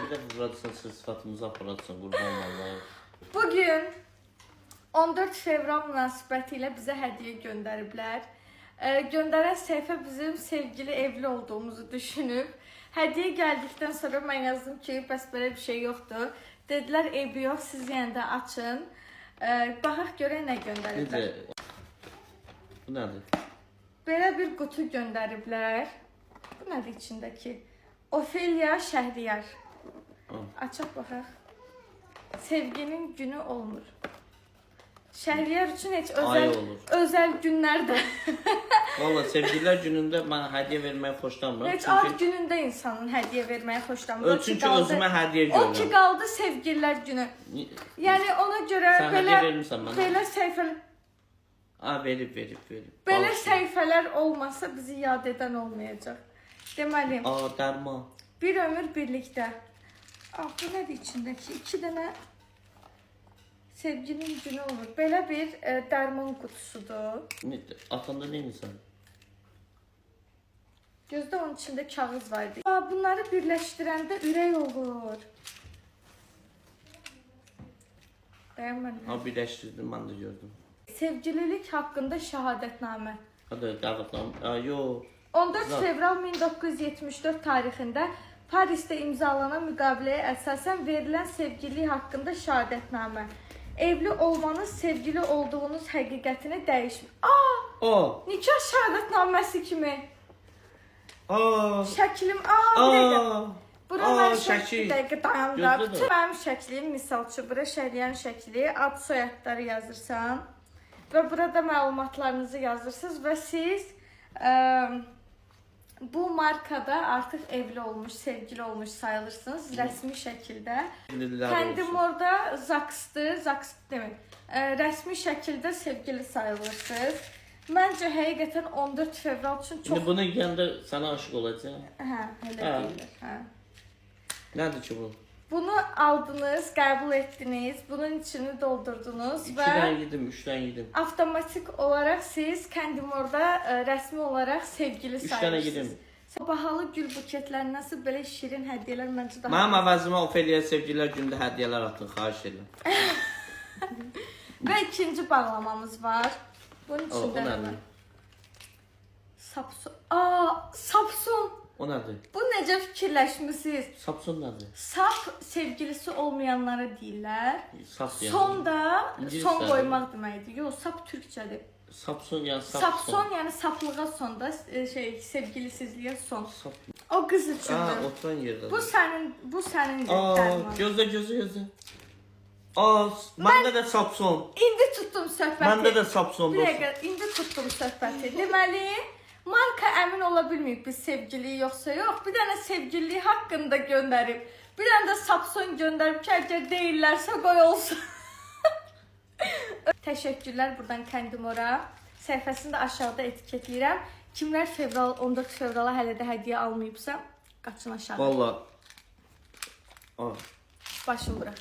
Bir də vuracaqsan, sıfatımızı aparacaqsan, qurban vallahi. Bugün 14 fevral münasibəti ilə bizə hədiyyə göndəriblər. Göndərən səhifə bizim sevgili evli olduğumuzu düşünüb. Hədiyyə gəldikdən sonra mən yazdım ki, bəs belə bir şey yoxdur. Dedilər, eybi yox, siz yenə də açın. Baxaq görək nə göndəriblər. Bu nədir? Belə bir qutu göndəriblər. Bu nədir içindəki? Ofeliya Şəhriyar. Açaq baxaq. Sevginin günü olmur. Şəhriyar üçün heç özəl günlərdə. Valla sevgililer günündə mən hədiyyə verməyi xoşlamıram. Heç ad günündə insanın hədiyyə verməyi xoşlamıram. Çünki özümə hədiyyə görürəm. O ki qaldı sevgililer günü. Yəni ona görə belə səhifələr... Verib. Belə səhifələr olmasa bizi yad edən olmayacaq. Deməli. Dərman. Bir ömür birlikdə. Bu nədir içindəki? 2 dənə sevginin günü olur. Belə bir dərman qutusudur. Atanda neymişsən? Gözdə onun içində kağız var idi. Bunları birləşdirəndə ürək olur. Bəyənmədim. Birləşdirdim, mən də gördüm. Sevgililik haqqında şəhadətnamə. Hadi, dəvətnamə. Yox. 14 fevral 1974 tarixində Parisdə imzalanan müqaviləyə əsasən verilən sevgililik haqqında şəhadətnamə. Evli olmanız sevgili olduğunuz həqiqətini dəyişmir. Nikah şəhadətnaməsi kimi. Şəklim. Bir dəqiqə. Bura mən bir dəqiqə dayandım. Bütün mənim şəklim, misal üçün, bura Şəhriyarın şəkli, ad soyadları yazırsan və burada məlumatlarınızı yazırsınız və siz bu markada artıq evli olmuş, sevgili olmuş sayılırsınız rəsmi şəkildə. Kəndim orada Zaks'dır, Zaks demək. Rəsmi şəkildə sevgili sayılırsınız. Məncə həqiqətən 14 fevral üçün çox... Bunu yiyəndə sənə aşıq olacaq. Elə deyilir. Nədir ki bu? Bunu aldınız, qəbul etdiniz, bunun içini doldurdunuz və... 2 dənə yedim, 3 dənə yedim. Avtomatik olaraq siz kəndim orada rəsmi olaraq sevgili sayılırsınız. 3 dənə yedim. Bahalı gül buketləri nasıl belə şirin hədiyyələr məncə daha... Mənim əvəzimə Ofeliya sevgilər gündə hədiyyələr atın, xahiş edirəm. Və ikinci bağlamamız var. Bunun içində nə var? Sapson. Sapson. O nədir? Bu necə fikirləşmişsiniz? Sapson nədir? Sap sevgilisi olmayanlara deyirlər. Sap yəni. Son da son qoymaq deməkdir. Yox, sap türkçədir. Sapson yəni Sapson yəni saplığa son da sevgilisizliyə son. O qız üçündür. Oturan yerdə. Bu sənin dərman. Gözlə. Məndə də sapson. İndi tutdum söhbəti. Məndə də sapson. Bir dəqiqə, indi tutdum söhbəti. Deməli, marka əmin ola bilməyib biz sevgiliyi yoxsa yox. Bir dənə sevgiliyi haqqında göndərib. Bir dənə də sapson göndərib ki, əgər deyirlərsə qoy olsun. Təşəkkürlər buradan Kəndimora. Səhifəsini də aşağıda etiketləyirəm. Kimlər 14 fevrala hələ də hədiyyə almayıbsa, qaçın aşağı. Valla. Başım bura.